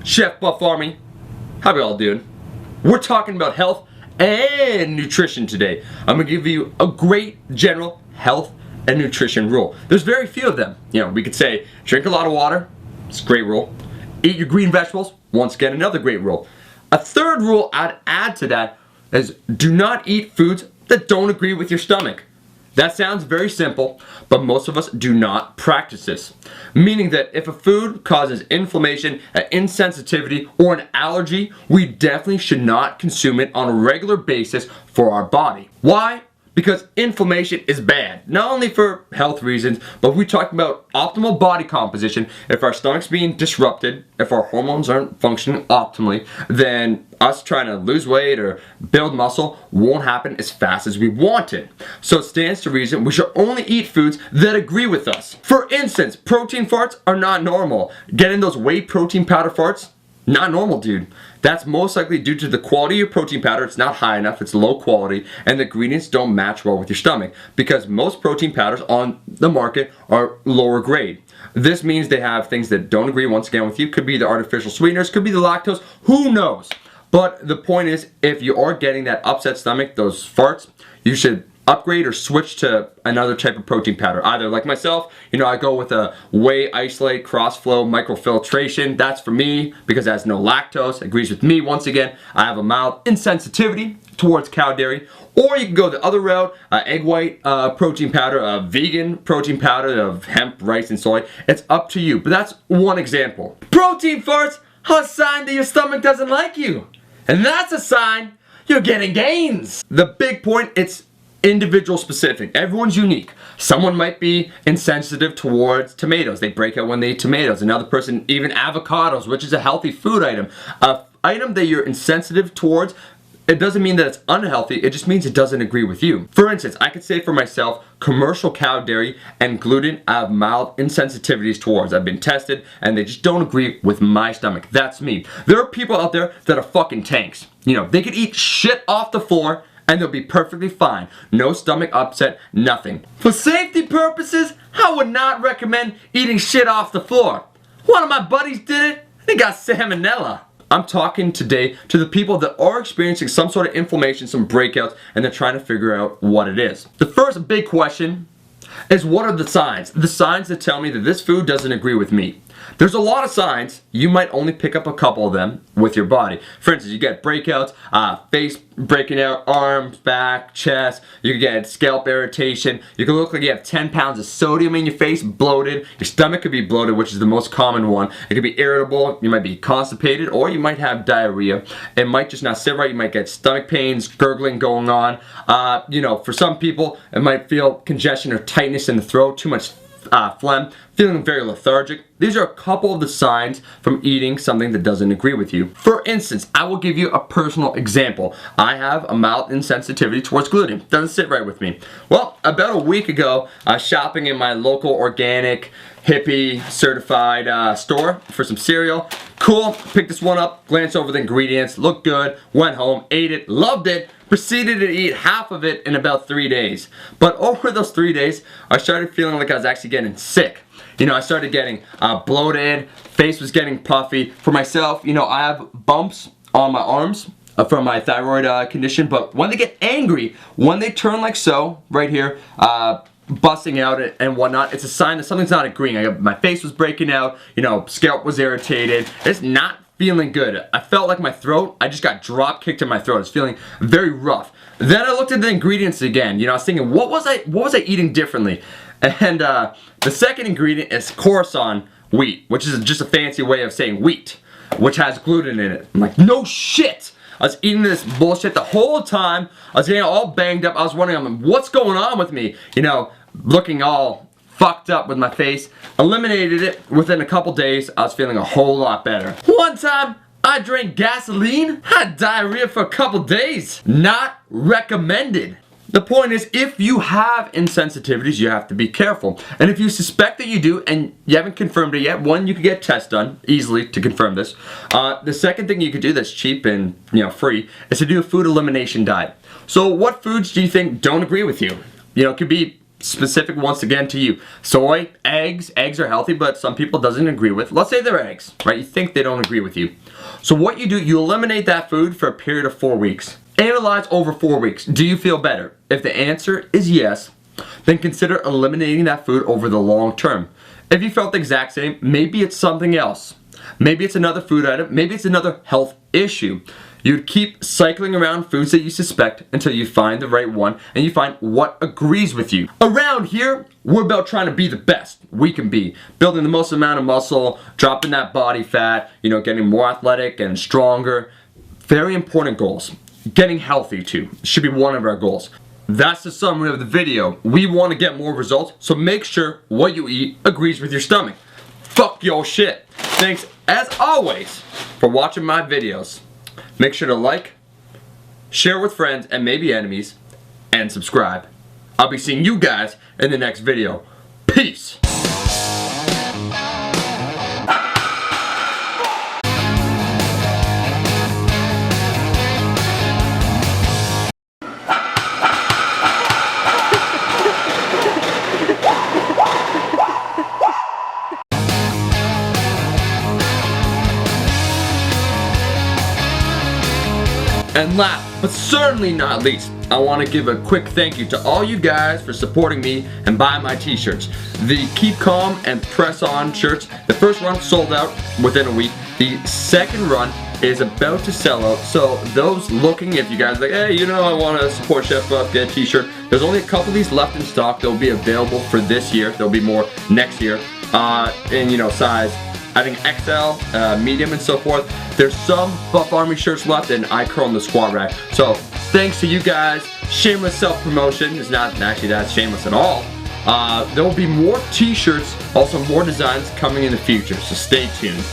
Chef Buff Army, how we all doing? We're talking about health and nutrition today. I'm gonna give you a great general health and nutrition rule. There's very few of them. You know, we could say drink a lot of water, it's a great rule. Eat your green vegetables, once again another great rule. A third rule I'd add to that is do not eat foods that don't agree with your stomach. That sounds very simple, but most of us do not practice this. Meaning that if a food causes inflammation, an insensitivity, or an allergy, we definitely should not consume it on a regular basis for our body. Why? Because inflammation is bad, not only for health reasons, but if we talk about optimal body composition, if our stomach's being disrupted, if our hormones aren't functioning optimally, then us trying to lose weight or build muscle won't happen as fast as we want it. So it stands to reason we should only eat foods that agree with us. For instance, protein farts are not normal. Getting those whey protein powder farts, not normal, dude. That's most likely due to the quality of your protein powder. It's not high enough, it's low quality, and the ingredients don't match well with your stomach because most protein powders on the market are lower grade. This means they have things that don't agree once again with you. Could be the artificial sweeteners, could be the lactose, who knows? But the point is, if you are getting that upset stomach, those farts, you should upgrade or switch to another type of protein powder. Either like myself, you know, I go with a whey isolate cross-flow microfiltration. That's for me because it has no lactose. It agrees with me. Once again, I have a mild insensitivity towards cow dairy. Or you can go the other route, egg white protein powder, a vegan protein powder of hemp, rice, and soy. It's up to you, but that's one example. Protein farts are a sign that your stomach doesn't like you. And that's a sign you're getting gains. The big point, it's individual specific. Everyone's unique. Someone might be insensitive towards tomatoes. They break out when they eat tomatoes. Another person, even avocados, which is a healthy food item. An item that you're insensitive towards, it doesn't mean that it's unhealthy, it just means it doesn't agree with you. For instance, I could say for myself, commercial cow dairy and gluten I have mild insensitivities towards. I've been tested and they just don't agree with my stomach. That's me. There are people out there that are fucking tanks. You know, they could eat shit off the floor and they'll be perfectly fine. No stomach upset, nothing. For safety purposes, I would not recommend eating shit off the floor. One of my buddies did it, and he got salmonella. I'm talking today to the people that are experiencing some sort of inflammation, some breakouts, and they're trying to figure out what it is. The first big question is, what are the signs? The signs that tell me that this food doesn't agree with me. There's a lot of signs. You might only pick up a couple of them with your body. For instance, you get breakouts, face breaking out, arms, back, chest. You can get scalp irritation. You can look like you have 10 pounds of sodium in your face, bloated. Your stomach could be bloated, which is the most common one. It could be irritable. You might be constipated, or you might have diarrhea. It might just not sit right. You might get stomach pains, gurgling going on. You know, for some people, it might feel congestion or tightness in the throat, too much phlegm, feeling very lethargic. These are a couple of the signs from eating something that doesn't agree with you. For instance, I will give you a personal example. I have a mild insensitivity towards gluten. Doesn't sit right with me. Well, about a week ago, I was shopping in my local organic, hippie certified store for some cereal. Cool, picked this one up, glanced over the ingredients, looked good, went home, ate it, loved it, proceeded to eat half of it in about 3 days. But over those 3 days, I started feeling like I was actually getting sick. You know, I started getting bloated, face was getting puffy. For myself, you know, I have bumps on my arms from my thyroid condition, but when they get angry, when they turn like so, right here, busting out and whatnot, it's a sign that something's not agreeing. My face was breaking out, you know, scalp was irritated. It's not feeling good. I felt like my throat, I just got drop kicked in my throat. It's feeling very rough. Then I looked at the ingredients again. You know, I was thinking, what was I eating differently? And the second ingredient is Coruscant wheat, which is just a fancy way of saying wheat, which has gluten in it. I'm like, no shit! I was eating this bullshit the whole time. I was getting all banged up. I was wondering, what's going on with me? You know, looking all fucked up with my face. Eliminated it within a couple days. I was feeling a whole lot better. One time, I drank gasoline, had diarrhea for a couple days. Not recommended. The point is, if you have insensitivities, you have to be careful. And if you suspect that you do and you haven't confirmed it yet, one, you can get a test done easily to confirm this. The second thing you could do that's cheap and, you know, free is to do a food elimination diet. So what foods do you think don't agree with you? You know, it could be specific once again to you. Soy, eggs are healthy, but some people doesn't agree with. Let's say they're eggs, right? You think they don't agree with you. So what you do, you eliminate that food for a period of 4 weeks. Analyze over 4 weeks. Do you feel better? If the answer is yes, then consider eliminating that food over the long term. If you felt the exact same, maybe it's something else. Maybe it's another food item, maybe it's another health issue. You'd keep cycling around foods that you suspect until you find the right one and you find what agrees with you. Around here, we're about trying to be the best we can be. Building the most amount of muscle, dropping that body fat, getting more athletic and stronger. Very important goals. Getting healthy too should be one of our goals. That's the summary of the video. We want to get more results, so make sure what you eat agrees with your stomach. Fuck your shit. Thanks as always for watching my videos. Make sure to like, share with friends and maybe enemies, and subscribe. I'll be seeing you guys in the next video. Peace! And last, but certainly not least, I want to give a quick thank you to all you guys for supporting me and buying my t-shirts. The Keep Calm and Press On shirts, the first run sold out within a week. The second run is about to sell out, so those looking, if you guys are like, hey, I want to support Chef Buff, get a t-shirt, there's only a couple of these left in stock. They'll be available for this year. There'll be more next year. In size, I think XL, medium, and so forth. There's some Buff Army shirts left, and I curl in the squat rack. So thanks to you guys. Shameless self-promotion. It's not actually that shameless at all. There will be more t-shirts, also more designs coming in the future, so stay tuned.